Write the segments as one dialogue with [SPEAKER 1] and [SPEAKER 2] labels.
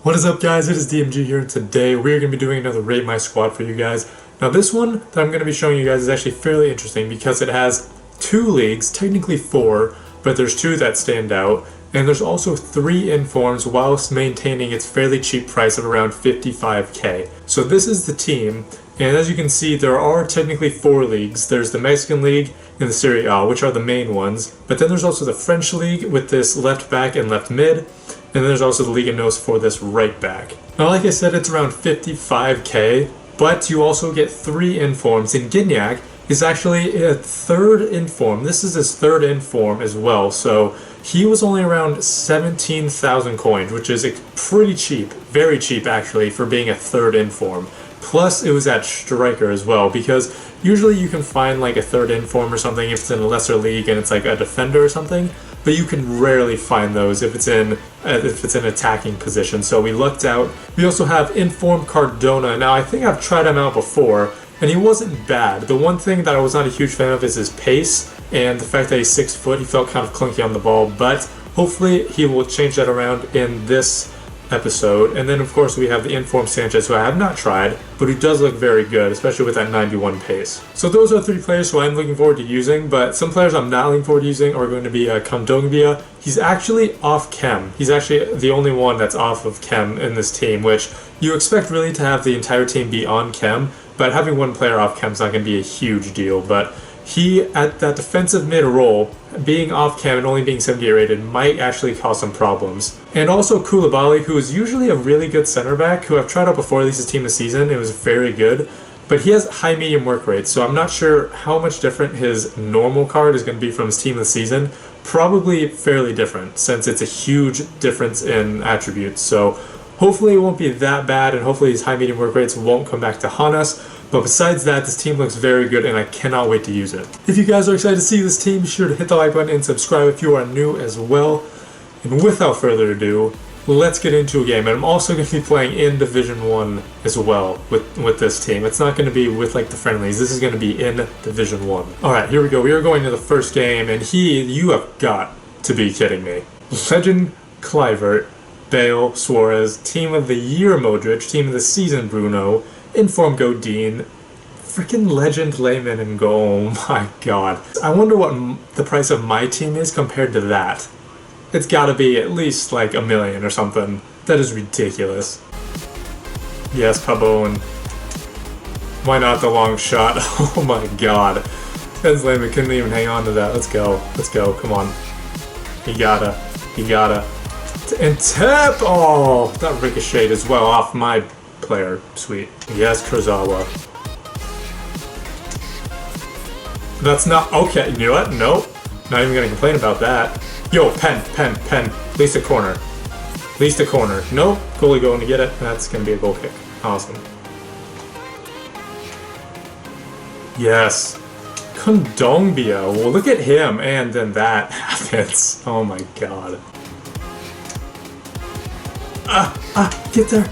[SPEAKER 1] What is up, guys? It is DMG here, and today we're going to be doing another Rate My Squad for you guys. Now this one that I'm going to be showing you guys is actually fairly interesting because it has 2 leagues, technically 4, but there's 2 that stand out, and there's also 3 informs whilst maintaining its fairly cheap price of around 55k. So this is the team, and as you can see there are technically 4 leagues. There's the Mexican League and the Serie A, which are the main ones, but then there's also the French League with this left back and left mid, and then there's also the Liga NOS for this right back. Now like I said, it's around 55k, but you also get 3 informs, and Gignac is actually a 3rd inform. This is his 3rd inform as well, so he was only around 17,000 coins, which is pretty cheap, very cheap actually, for being a 3rd inform. Plus it was at striker as well, because usually you can find like a 3rd inform or something if it's in a lesser league and it's like a defender or something, but you can rarely find those if it's in an attacking position. So we looked out. We also have inform Cardona. Now I think I've tried him out before, and he wasn't bad. The one thing that I was not a huge fan of is his pace, and the fact that he's 6 foot. He felt kind of clunky on the ball, but hopefully he will change that around in this episode. And then of course we have the inform Sanchez, who I have not tried, but who does look very good, especially with that 91 pace. So those are 3 players who I'm looking forward to using, but some players I'm not looking forward to using are going to be Kondogbia. He's actually off chem. He's actually the only one that's off of chem in this team, which you expect really to have the entire team be on chem, but having one player off chem is not going to be a huge deal. But he, at that defensive mid role, being off chem and only being 78 rated might actually cause some problems. And also Koulibaly, who is usually a really good center back, who I've tried out before, at least his team this season. It was very good, but he has high medium work rate, so I'm not sure how much different his normal card is going to be from his team this season. Probably fairly different, since it's a huge difference in attributes. So hopefully it won't be that bad, and hopefully his high medium work rates won't come back to haunt us. But besides that, this team looks very good, and I cannot wait to use it. If you guys are excited to see this team, be sure to hit the like button and subscribe if you are new as well. And without further ado, let's get into a game. And I'm also going to be playing in Division 1 as well with this team. It's not going to be with like the friendlies. This is going to be in Division 1. Alright, here we go. We are going to the first game, and you have got to be kidding me. Legend Kluivert, Bale, Suarez, Team of the Year Modric, Team of the Season Bruno, Inform Godin, freaking Legend Layman and goal. Oh my god. I wonder what the price of my team is compared to that. It's gotta be at least like $1 million or something. That is ridiculous. Yes, Pabon. Why not the long shot? Oh my god. Legend Layman couldn't even hang on to that. Let's go. Let's go. Come on. You gotta. You gotta. And tap! Oh, that ricocheted as well off my player. Sweet. Yes, Kurzawa. That's not okay. You know what? Nope. Not even gonna complain about that. Yo, pen. At least a corner. At least a corner. Nope. Goalie going to get it. That's gonna be a goal kick. Awesome. Yes. Kondogbia. Well, look at him. And then that happens. Oh my god. Get there.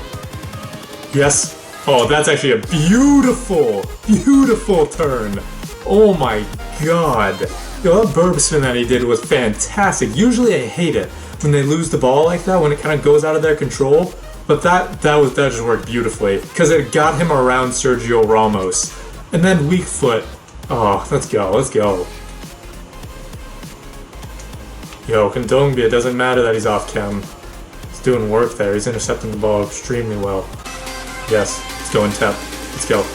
[SPEAKER 1] Yes. Oh, that's actually a beautiful, beautiful turn. Oh my god. Yo, that burb spin that he did was fantastic. Usually I hate it when they lose the ball like that, when it kind of goes out of their control. But that just worked beautifully, because it got him around Sergio Ramos. And then weak foot. Oh, let's go, let's go. Yo, Kondogbia, it doesn't matter that he's off chem. He's doing work there. He's intercepting the ball extremely well. Yes, let's go in tap. Let's go.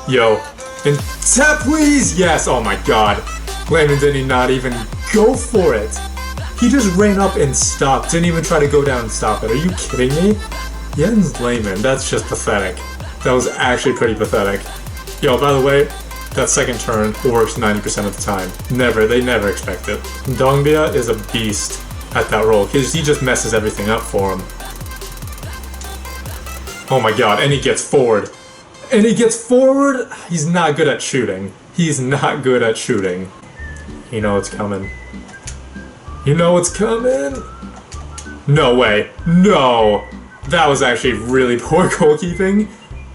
[SPEAKER 1] Yo, in tap, please! Yes, oh my god. Layman didn't not even go for it. He just ran up and stopped. Didn't even try to go down and stop it. Are you kidding me? Jens Lehmann, that's just pathetic. That was actually pretty pathetic. Yo, by the way, that second turn works 90% of the time. They never expect it. Kondogbia is a beast at that role, because he just messes everything up for him. Oh my god, and he gets forward. And he gets forward! He's not good at shooting. He's not good at shooting. You know it's coming. You know it's coming! No way. No! That was actually really poor goalkeeping.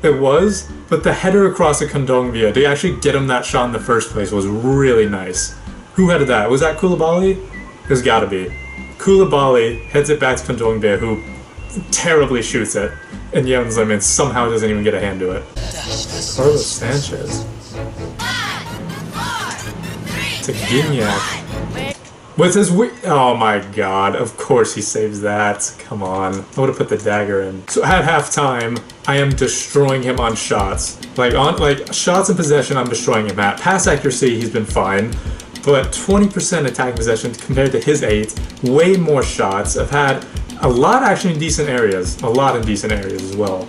[SPEAKER 1] It was, but the header across the Kondogbia to actually get him that shot in the first place was really nice. Who headed that? Was that Koulibaly? It's gotta be. Koulibaly heads it back to Kondogbia, who terribly shoots it, and Jens Lehmann somehow doesn't even get a hand to it. Carlos Sanchez. To Gignac. With his oh my god, of course he saves that. Come on. I would have put the dagger in. So at halftime, I am destroying him on shots. Like shots in possession, I'm destroying him at. Pass accuracy, he's been fine. But 20% attack possession compared to his 8. Way more shots. I've had a lot actually in decent areas. A lot in decent areas as well.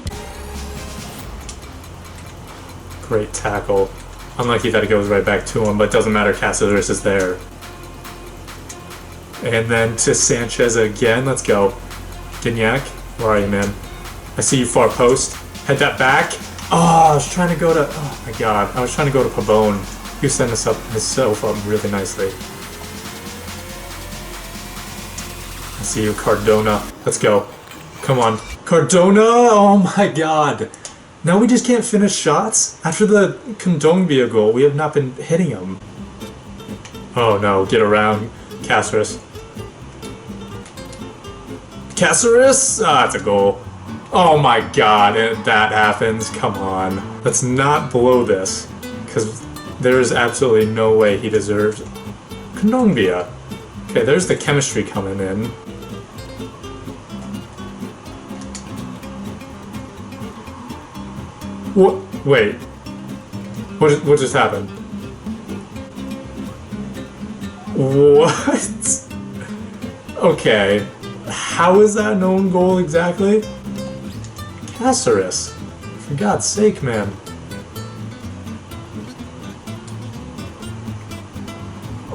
[SPEAKER 1] Great tackle. Unlucky that it goes right back to him, but it doesn't matter, Caceres is there. And then to Sanchez again, let's go. Gignac, where are you, man? I see you far post. Head that back. Oh, I was trying to go to, oh my god. I was trying to go to Pabon. He was setting himself up really nicely. I see you, Cardona. Let's go. Come on. Cardona! Oh my god. Now we just can't finish shots? After the Kondogbia goal, we have not been hitting them. Oh no, get around. Caceres. Caceres! Ah, it's a goal. Oh my god, and that happens. Come on. Let's not blow this. Because there is absolutely no way he deserves Kondogbia. Okay, there's the chemistry coming in. What? Wait. What just happened? What? Okay. How is that an own goal exactly? Caceres. For God's sake, man.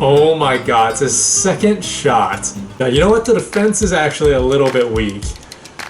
[SPEAKER 1] Oh my god, it's a second shot. Now, you know what? The defense is actually a little bit weak.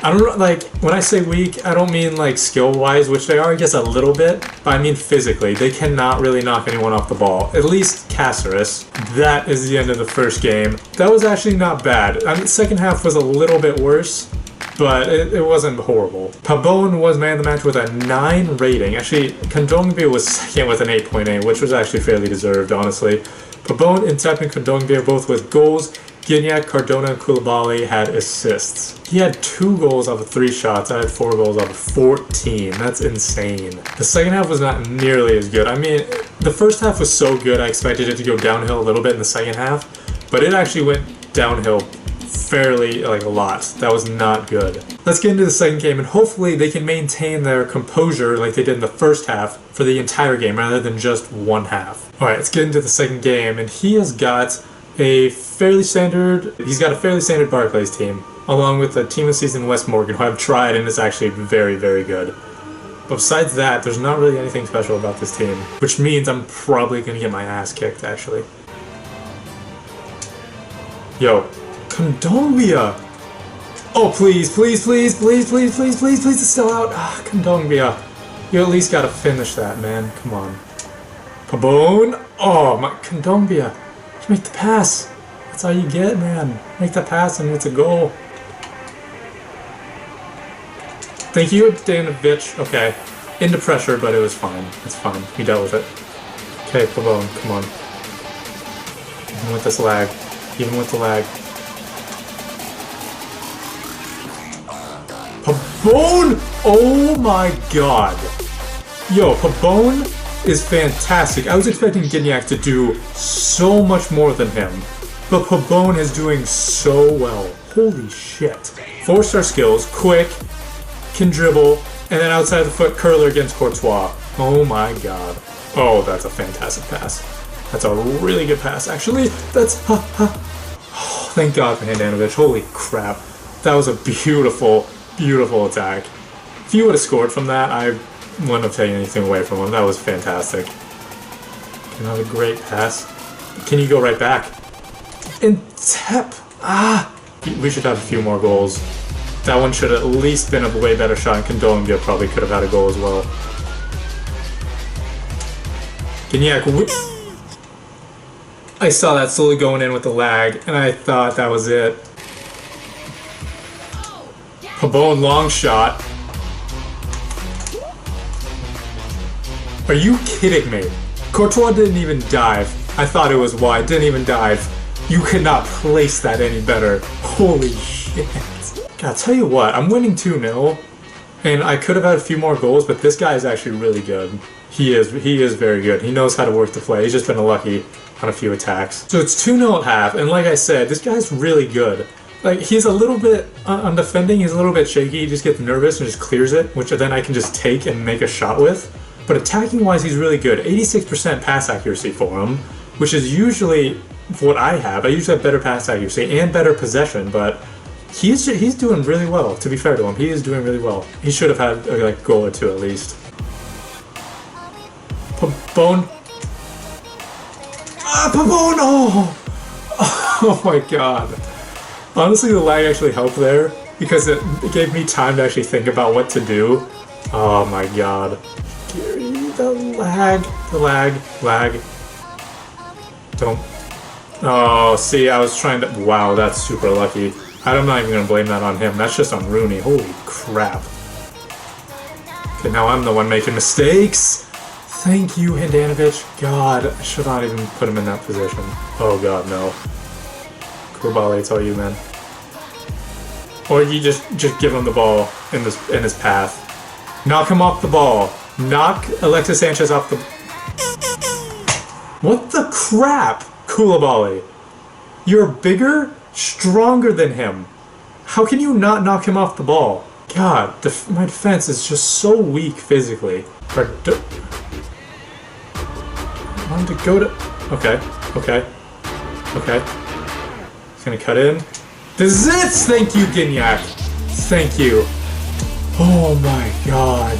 [SPEAKER 1] I don't like, when I say weak, I don't mean like skill-wise, which they are, I guess, a little bit, but I mean physically. They cannot really knock anyone off the ball. At least Caceres. That is the end of the first game. That was actually not bad. I mean, the second half was a little bit worse, but it wasn't horrible. Pabon was man of the match with a 9 rating. Actually, Kondogbia was second with an 8.8, which was actually fairly deserved, honestly. Pabon, Intep, and Kondogbia both with goals. Gignac, Cardona, and Koulibaly had assists. He had 2 goals off of 3 shots. I had 4 goals off of 14. That's insane. The second half was not nearly as good. I mean, the first half was so good I expected it to go downhill a little bit in the second half, but it actually went downhill fairly, like, a lot. That was not good. Let's get into the second game, and hopefully they can maintain their composure like they did in the first half for the entire game rather than just one half. Alright, let's get into the second game, and he has got a fairly standard Barclays team, along with a team of season West Morgan, who I've tried and is actually very, very good. But besides that, there's not really anything special about this team, which means I'm probably going to get my ass kicked, actually. Yo, Kondogbia! Oh, please, please, please, please, please, please, please, please, it's still out. Ah, Kondogbia. You at least got to finish that, man. Come on. Pabon! Oh, my Kondogbia. Make the pass. That's all you get, man. Make the pass and it's a goal. Thank you, Danovich. Okay. Into pressure, but it was fine. It's fine. We dealt with it. Okay, Pabon, come on. Even with this lag. Even with the lag. Pabon! Oh my god. Yo, Pabon is fantastic. I was expecting Gignac to do so much more than him, but Pabon is doing so well. Holy shit. 4-star skills, quick, can dribble, and then outside the foot curler against Courtois. Oh my god. Oh, that's a fantastic pass. That's a really good pass, actually. That's... Oh, thank God for Handanovic. Holy crap. That was a beautiful, beautiful attack. If you would have scored from that, I wouldn't have taken anything away from him. That was fantastic. Another great pass. Can you go right back? Intep! Ah! We should have a few more goals. That one should have at least been a way better shot, and Kondogbia probably could have had a goal as well. Gignac, I saw that slowly going in with the lag, and I thought that was it. Pabon, long shot. Are you kidding me? Courtois didn't even dive. I thought it was wide, didn't even dive. You could not place that any better. Holy shit. God, tell you what, I'm winning 2-0, and I could have had a few more goals, but this guy is actually really good. He is very good. He knows how to work the play. He's just been unlucky on a few attacks. So it's 2-0 at half, and like I said, this guy's really good. Like, he's a little bit, on defending, he's a little bit shaky. He just gets nervous and just clears it, which then I can just take and make a shot with. But attacking-wise, he's really good. 86% pass accuracy for him, which is usually what I have. I usually have better pass accuracy and better possession, but he's doing really well, to be fair to him. He is doing really well. He should have had a goal or two at least. Pabon. Pabon! Oh! Oh my god. Honestly, the lag actually helped there because it gave me time to actually think about what to do. Oh my god. The lag. Don't. Oh, see, I was trying to. Wow, that's super lucky. I'm not even going to blame that on him. That's just on Rooney. Holy crap. Okay, now I'm the one making mistakes. Thank you, Handanovic. God, I should not even put him in that position. Oh god, no. Koulibaly, it's all you, man. Or you just give him the ball in his path. Knock him off the ball. Knock Alexis Sanchez off the... What the crap? Koulibaly. You're bigger, stronger than him. How can you not knock him off the ball? God, my defense is just so weak physically. I want to go to... Okay. He's gonna cut in. This is it! Thank you, Gignac. Thank you. Oh my god.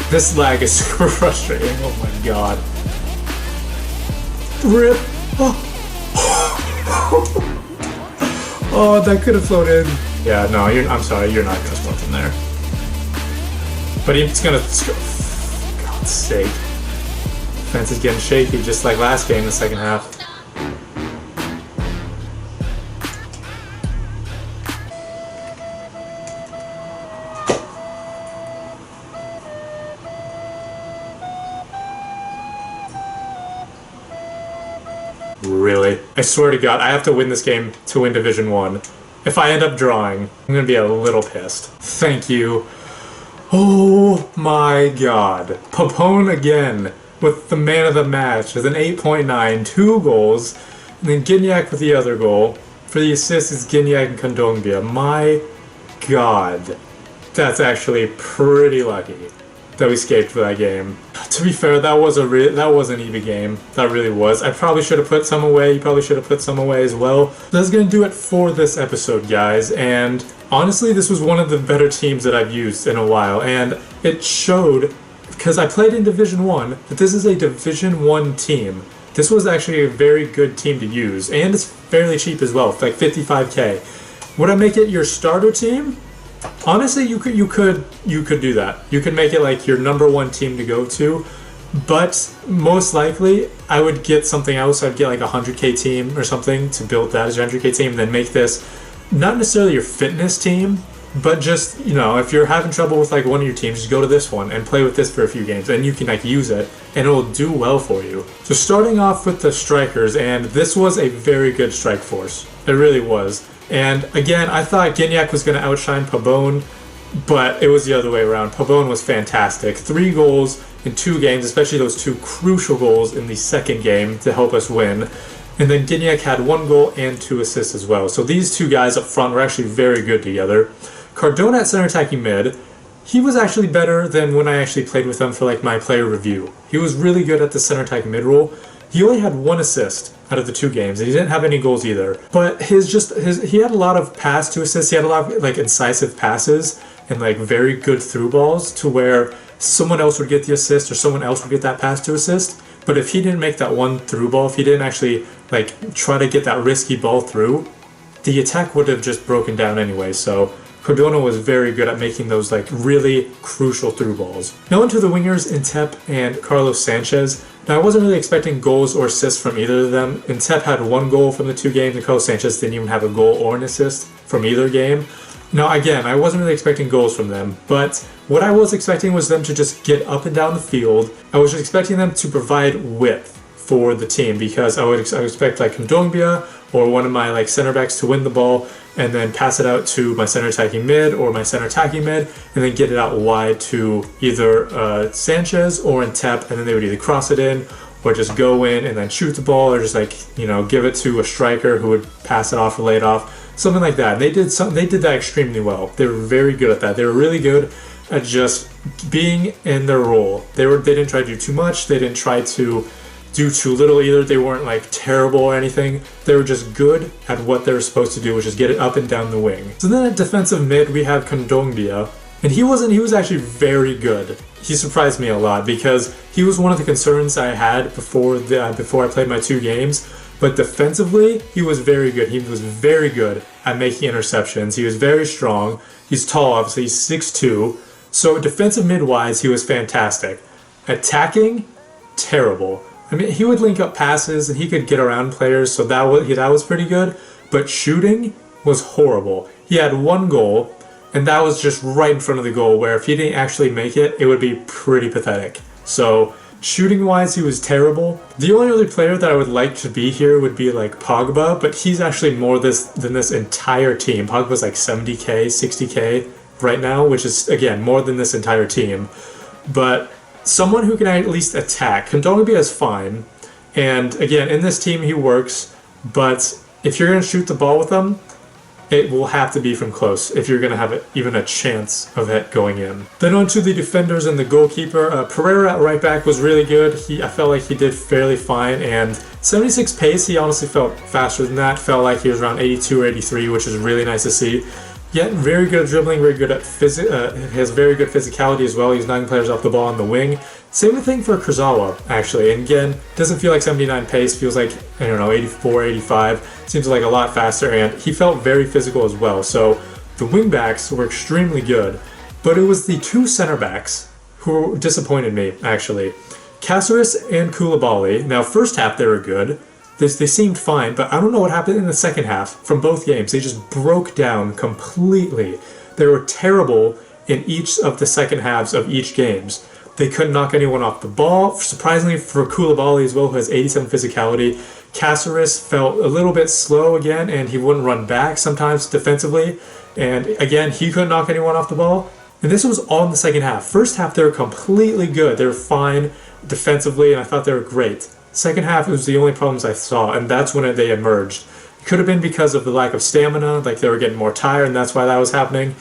[SPEAKER 1] This lag is super frustrating. Oh my god. Rip. Oh, that could have flown in. Yeah, no, I'm sorry, you're not gonna spawn from there. But he's gonna... For God's sake. Defense is getting shaky, just like last game in the second half. Really? I swear to God, I have to win this game to win Division 1. If I end up drawing, I'm gonna be a little pissed. Thank you. Oh my god. Pabon again with the man of the match with an 8.9, 2 goals, and then Gignac with the other goal. For the assist is Gignac and Kondogbia. My god. That's actually pretty lucky that we escaped for that game. To be fair, that was an easy game. That really was. I probably should have put some away. You probably should have put some away as well. That's gonna do it for this episode, guys. And honestly, this was one of the better teams that I've used in a while, and it showed because I played in Division 1 that this is a Division 1 team. This was actually a very good team to use, and it's fairly cheap as well. It's like 55k. Would I make it your starter team? Honestly, you could do that. You could make it like your #1 team to go to, but most likely I would get something else. I'd get like a 100k team or something to build that as your 100k team, and then make this not necessarily your fitness team, but just, you know, if you're having trouble with like one of your teams, just go to this one and play with this for a few games, and you can like use it and it will do well for you. So starting off with the strikers, and this was a very good strike force. It really was. And again, I thought Gignac was going to outshine Pabon, but it was the other way around. Pabon was fantastic. 3 goals in 2 games, especially those 2 crucial goals in the second game to help us win. And then Gignac had 1 goal and 2 assists as well. So these 2 guys up front were actually very good together. Cardona at center attacking mid, he was actually better than when I actually played with him for like my player review. He was really good at the center attacking mid role. He only had 1 assist out of the 2 games, and he didn't have any goals either. But he had a lot of pass to assists. He had a lot of like incisive passes and like very good through balls to where someone else would get the assist or someone else would get that pass to assist. But if he didn't make that one through ball, if he didn't actually like try to get that risky ball through, the attack would have just broken down anyway. So Cardona was very good at making those like really crucial through balls. Now into the wingers, Intep and Carlos Sanchez. Now I wasn't really expecting goals or assists from either of them. Intep had 1 goal from the 2 games, and Carlos Sanchez didn't even have a goal or an assist from either game. Now again, I wasn't really expecting goals from them, but what I was expecting was them to just get up and down the field. I was just expecting them to provide width for the team, because I would expect like Kondogbia or one of my like center backs to win the ball and then pass it out to my center attacking mid or my center attacking mid, and then get it out wide to either Sanchez or Ntep, and then they would either cross it in or just go in and then shoot the ball, or just like, you know, give it to a striker who would pass it off or lay it off, something like that. And they did that extremely well. They were very good at that. They were really good at just being in their role. They didn't try to do too much. They didn't try to do too little either. They weren't like terrible or anything. They were just good at what they were supposed to do, which is get it up and down the wing. So then at defensive mid, we have Kondogbia, and he was actually very good. He surprised me a lot because he was one of the concerns I had before I played my 2 games. But defensively, he was very good. He was very good at making interceptions. He was very strong. He's tall, obviously. He's 6'2". So defensive mid-wise, he was fantastic. Attacking, terrible. I mean, he would link up passes and he could get around players, so that was pretty good. But shooting was horrible. He had 1 goal, and that was just right in front of the goal, where if he didn't actually make it, it would be pretty pathetic. So shooting-wise, he was terrible. The only other player that I would like to be here would be like Pogba, but he's actually more than this entire team. Pogba's like 70k, 60k right now, which is, again, more than this entire team. But someone who can at least attack. Kondogbia is fine, and again, in this team he works, but if you're going to shoot the ball with him, it will have to be from close if you're going to have even a chance of it going in. Then on to the defenders and the goalkeeper. Pereira at right back was really good. I felt like he did fairly fine, and 76 pace, he honestly felt faster than that. Felt like he was around 82 or 83, which is really nice to see. Yet very good at dribbling, very good at has very good physicality as well. He's knocking players off the ball on the wing. Same thing for Kurzawa, actually. And again, doesn't feel like 79 pace, feels like, I don't know, 84, 85. Seems like a lot faster, and he felt very physical as well. So the wing backs were extremely good, but it was the 2 center backs who disappointed me, actually. Cáceres and Koulibaly. Now, first half they were good. They seemed fine, but I don't know what happened in the second half from both games. They just broke down completely. They were terrible in each of the second halves of each games. They couldn't knock anyone off the ball. Surprisingly for Koulibaly as well, who has 87 physicality, Cáceres felt a little bit slow again, and he wouldn't run back sometimes defensively. And again, he couldn't knock anyone off the ball. And this was all in the second half. First half, they were completely good. They were fine defensively, and I thought they were great. Second half, it was the only problems I saw, and that's when they emerged. It could have been because of the lack of stamina, like they were getting more tired, and that's why that was happening.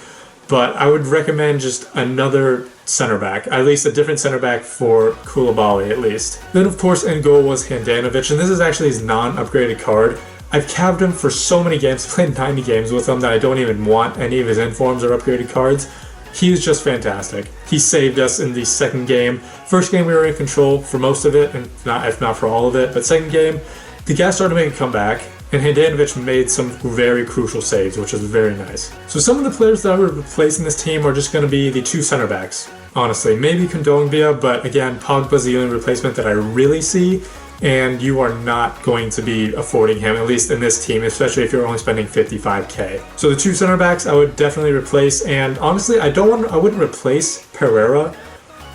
[SPEAKER 1] But I would recommend just another center back, at least a different center back for Koulibaly at least. Then of course in goal was Handanovic, and this is actually his non-upgraded card. I've capped him for so many games, played 90 games with him, that I don't even want any of his informs or upgraded cards. He was just fantastic. He saved us in the second game. First game we were in control for most of it, and if not for all of it, but second game, the guys started to make a comeback, and Handanovic made some very crucial saves, which was very nice. So some of the players that I would replace in this team are just going to be the 2 center backs, honestly. Maybe Kondogbia, but again, Pogba's the only replacement that I really see, and you are not going to be affording him, at least in this team, especially if you're only spending 55k. So the 2 center backs I would definitely replace, and honestly, I wouldn't replace Pereira,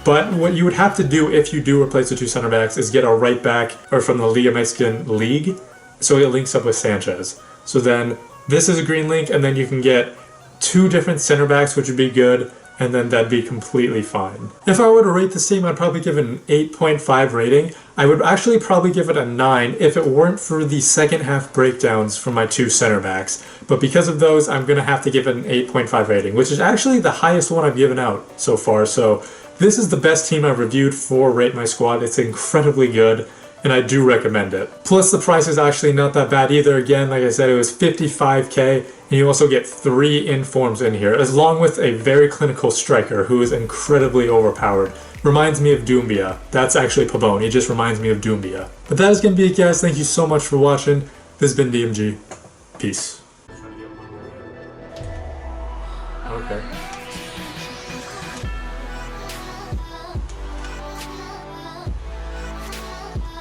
[SPEAKER 1] but what you would have to do if you do replace the 2 center backs is get a right back or from the Liga Mexican League, so it links up with Sanchez. So then this is a green link, and then you can get 2 different center backs, which would be good, and then that'd be completely fine. If I were to rate this team, I'd probably give it an 8.5 rating. I would actually probably give it a 9 if it weren't for the second half breakdowns from my 2 center backs. But because of those, I'm going to have to give it an 8.5 rating, which is actually the highest one I've given out so far. So this is the best team I've reviewed for Rate My Squad. It's incredibly good, and I do recommend it. Plus the price is actually not that bad either. Again, like I said, it was 55k, and you also get 3 informs in here, along with a very clinical striker who is incredibly overpowered. Reminds me of Doumbia. That's actually Pabon. He just reminds me of Doumbia. But that is going to be it, guys. Thank you so much for watching. This has been DMG. Peace. Okay.